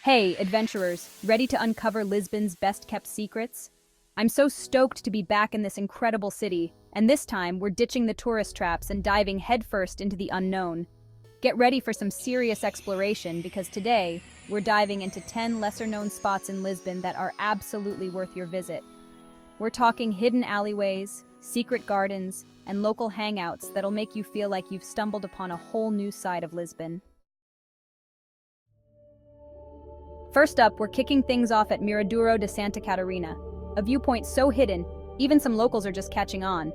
Hey, adventurers, ready to uncover Lisbon's best-kept secrets? I'm so stoked to be back in this incredible city, and this time we're ditching the tourist traps and diving headfirst into the unknown. Get ready for some serious exploration because today we're diving into 10 lesser-known spots in Lisbon that are absolutely worth your visit. We're talking hidden alleyways, secret gardens, and local hangouts that'll make you feel like you've stumbled upon a whole new side of Lisbon. First up, we're kicking things off at Miraduro de Santa Catarina, a viewpoint so hidden, even some locals are just catching on.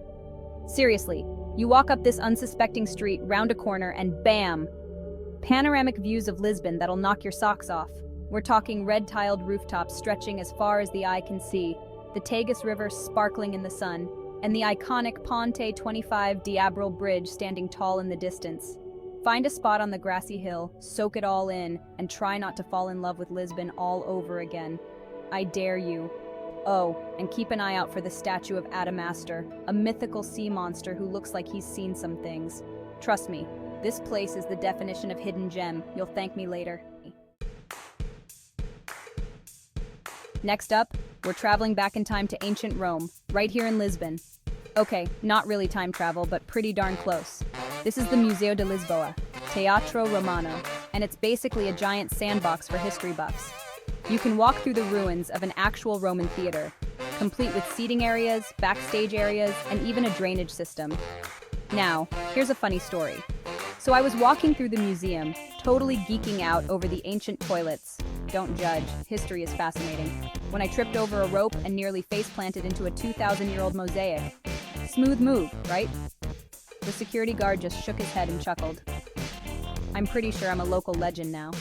Seriously, you walk up this unsuspecting street, round a corner, and bam! Panoramic views of Lisbon that'll knock your socks off. We're talking red-tiled rooftops stretching as far as the eye can see, the Tagus River sparkling in the sun, and the iconic Ponte 25 Diabril Bridge standing tall in the distance. Find a spot on the grassy hill, soak it all in, and try not to fall in love with Lisbon all over again. I dare you. Oh, and keep an eye out for the statue of Adamastor, a mythical sea monster who looks like he's seen some things. Trust me, this place is the definition of hidden gem. You'll thank me later. Next up, we're traveling back in time to ancient Rome, right here in Lisbon. Okay, not really time travel, but pretty darn close. This is the Museo de Lisboa, Teatro Romano, and it's basically a giant sandbox for history buffs. You can walk through the ruins of an actual Roman theater, complete with seating areas, backstage areas, and even a drainage system. Now, here's a funny story. So I was walking through the museum, totally geeking out over the ancient toilets. Don't judge, history is fascinating. When I tripped over a rope and nearly face-planted into a 2,000-year-old mosaic. Smooth move, right? The security guard just shook his head and chuckled. I'm pretty sure I'm a local legend now.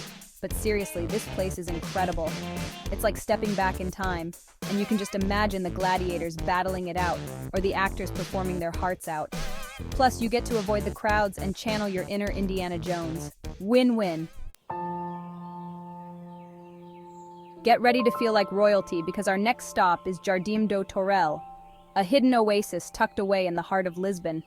But seriously, this place is incredible. It's like stepping back in time, and you can just imagine the gladiators battling it out, or the actors performing their hearts out. Plus, you get to avoid the crowds and channel your inner Indiana Jones. Win-win. Get ready to feel like royalty because our next stop is Jardim do Torrell, a hidden oasis tucked away in the heart of Lisbon.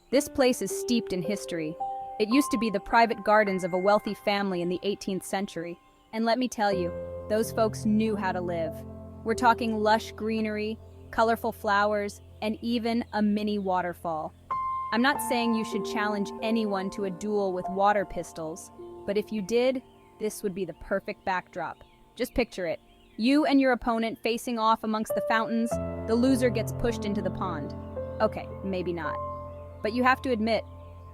This place is steeped in history. It used to be the private gardens of a wealthy family in the 18th century. And let me tell you, those folks knew how to live. We're talking lush greenery, colorful flowers, and even a mini waterfall. I'm not saying you should challenge anyone to a duel with water pistols, but if you did, this would be the perfect backdrop. Just picture it. You and your opponent facing off amongst the fountains, the loser gets pushed into the pond. Okay, maybe not. But you have to admit,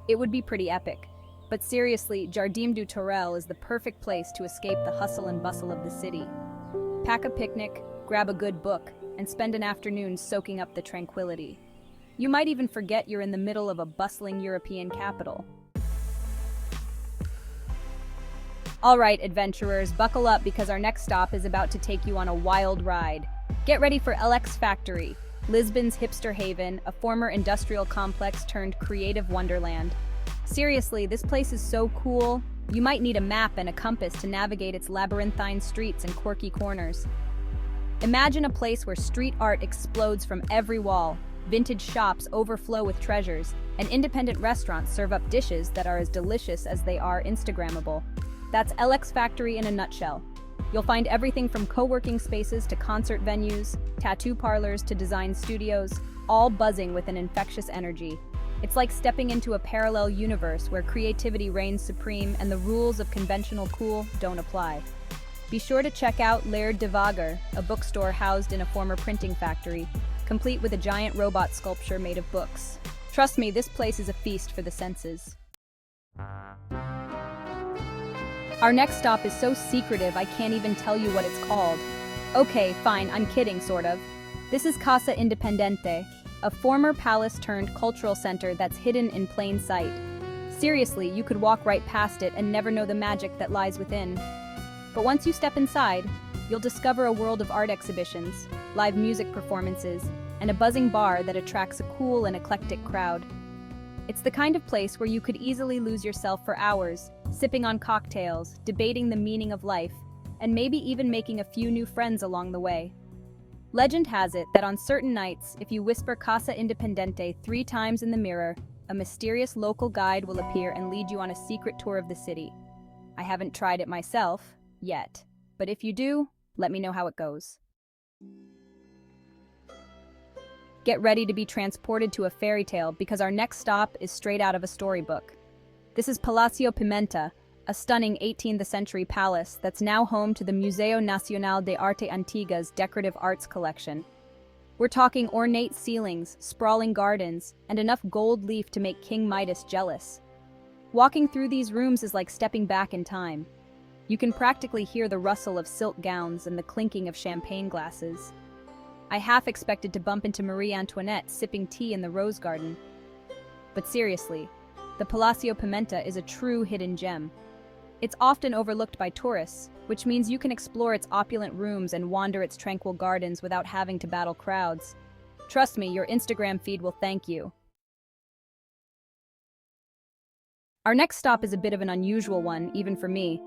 it would be pretty epic. But seriously, Jardim do Torrell is the perfect place to escape the hustle and bustle of the city. Pack a picnic, grab a good book, and spend an afternoon soaking up the tranquility. You might even forget you're in the middle of a bustling European capital. All right, adventurers, buckle up because our next stop is about to take you on a wild ride. Get ready for LX Factory, Lisbon's hipster haven, a former industrial complex turned creative wonderland. Seriously, this place is so cool, you might need a map and a compass to navigate its labyrinthine streets and quirky corners. Imagine a place where street art explodes from every wall, vintage shops overflow with treasures, and independent restaurants serve up dishes that are as delicious as they are Instagrammable. That's LX Factory in a nutshell. You'll find everything from co-working spaces to concert venues, tattoo parlors to design studios, all buzzing with an infectious energy. It's like stepping into a parallel universe where creativity reigns supreme and the rules of conventional cool don't apply. Be sure to check out Laird de Vagar, a bookstore housed in a former printing factory, complete with a giant robot sculpture made of books. Trust me, this place is a feast for the senses. Our next stop is so secretive I can't even tell you what it's called. Okay, fine, I'm kidding, sort of. This is Casa Independente, a former palace-turned-cultural center that's hidden in plain sight. Seriously, you could walk right past it and never know the magic that lies within. But once you step inside, you'll discover a world of art exhibitions, live music performances, and a buzzing bar that attracts a cool and eclectic crowd. It's the kind of place where you could easily lose yourself for hours, sipping on cocktails, debating the meaning of life, and maybe even making a few new friends along the way. Legend has it that on certain nights, if you whisper Casa Independente 3 times in the mirror, a mysterious local guide will appear and lead you on a secret tour of the city. I haven't tried it myself, yet. but if you do, let me know how it goes. Get ready to be transported to a fairy tale because our next stop is straight out of a storybook. This is Palacio Pimenta, a stunning 18th century palace that's now home to the Museo Nacional de Arte Antigua's decorative arts collection. We're talking ornate ceilings, sprawling gardens, and enough gold leaf to make King Midas jealous. Walking through these rooms is like stepping back in time. You can practically hear the rustle of silk gowns and the clinking of champagne glasses. I half expected to bump into Marie Antoinette sipping tea in the rose garden. But seriously, the Palacio Pimenta is a true hidden gem. It's often overlooked by tourists, which means you can explore its opulent rooms and wander its tranquil gardens without having to battle crowds. Trust me, your Instagram feed will thank you. Our next stop is a bit of an unusual one, even for me.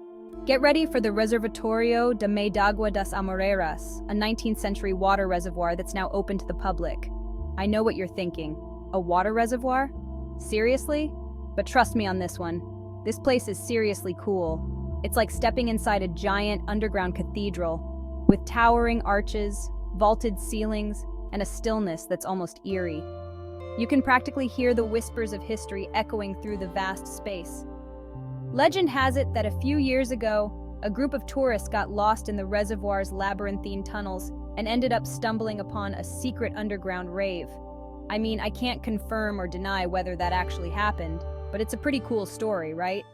Get ready for the Reservatorio de Medagua das Amoreiras, a 19th century water reservoir that's now open to the public. I know what you're thinking. A water reservoir? Seriously? But trust me on this one. This place is seriously cool. It's like stepping inside a giant underground cathedral, with towering arches, vaulted ceilings, and a stillness that's almost eerie. You can practically hear the whispers of history echoing through the vast space. Legend has it that a few years ago, a group of tourists got lost in the reservoir's labyrinthine tunnels and ended up stumbling upon a secret underground rave. I mean, I can't confirm or deny whether that actually happened, but it's a pretty cool story, right?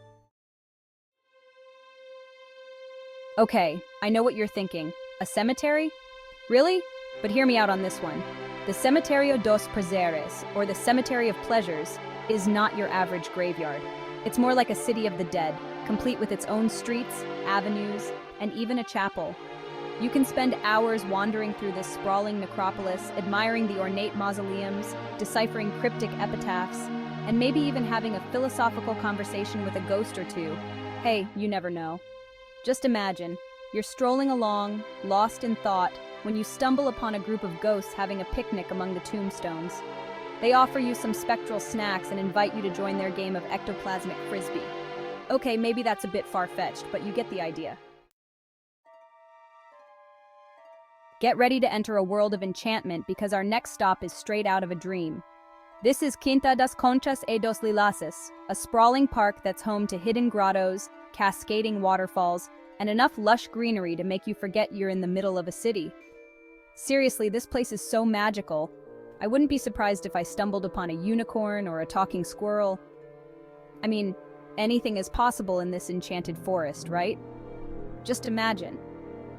Okay, I know what you're thinking. A cemetery? Really? But hear me out on this one. The Cementerio dos Prazeres, or the Cemetery of Pleasures, is not your average graveyard. It's more like a city of the dead, complete with its own streets, avenues, and even a chapel. You can spend hours wandering through this sprawling necropolis, admiring the ornate mausoleums, deciphering cryptic epitaphs, and maybe even having a philosophical conversation with a ghost or two. Hey, you never know. Just imagine, you're strolling along, lost in thought, when you stumble upon a group of ghosts having a picnic among the tombstones. They offer you some spectral snacks and invite you to join their game of ectoplasmic frisbee. Okay, maybe that's a bit far-fetched, but you get the idea. Get ready to enter a world of enchantment because our next stop is straight out of a dream. This is Quinta das Conchas e dos Lilaces, a sprawling park that's home to hidden grottos, cascading waterfalls, and enough lush greenery to make you forget you're in the middle of a city. Seriously, this place is so magical. I wouldn't be surprised if I stumbled upon a unicorn or a talking squirrel. I mean, anything is possible in this enchanted forest, right? Just imagine,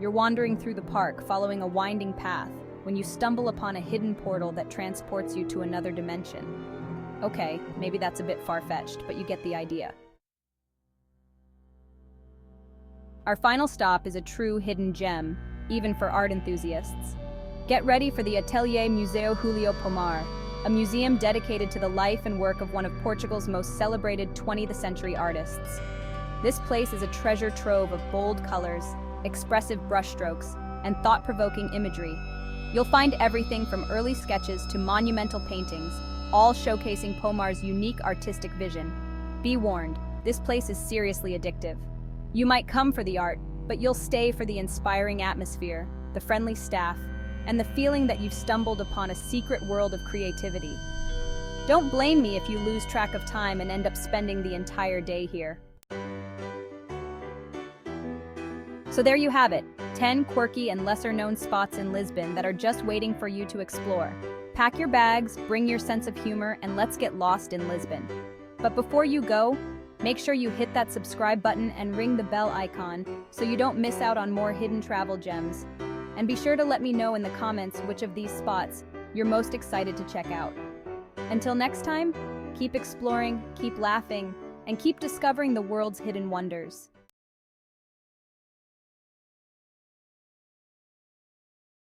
you're wandering through the park following a winding path when you stumble upon a hidden portal that transports you to another dimension. Okay, maybe that's a bit far-fetched, but you get the idea. Our final stop is a true hidden gem, even for art enthusiasts. Get ready for the Atelier Museu Julio Pomar, a museum dedicated to the life and work of one of Portugal's most celebrated 20th century artists. This place is a treasure trove of bold colors, expressive brushstrokes, and thought-provoking imagery. You'll find everything from early sketches to monumental paintings, all showcasing Pomar's unique artistic vision. Be warned, this place is seriously addictive. You might come for the art, but you'll stay for the inspiring atmosphere, the friendly staff, and the feeling that you've stumbled upon a secret world of creativity. Don't blame me if you lose track of time and end up spending the entire day here. So there you have it, 10 quirky and lesser-known spots in Lisbon that are just waiting for you to explore. Pack your bags, bring your sense of humor, and let's get lost in Lisbon. But before you go, make sure you hit that subscribe button and ring the bell icon so you don't miss out on more hidden travel gems. And be sure to let me know in the comments which of these spots you're most excited to check out. Until next time, keep exploring, keep laughing, and keep discovering the world's hidden wonders.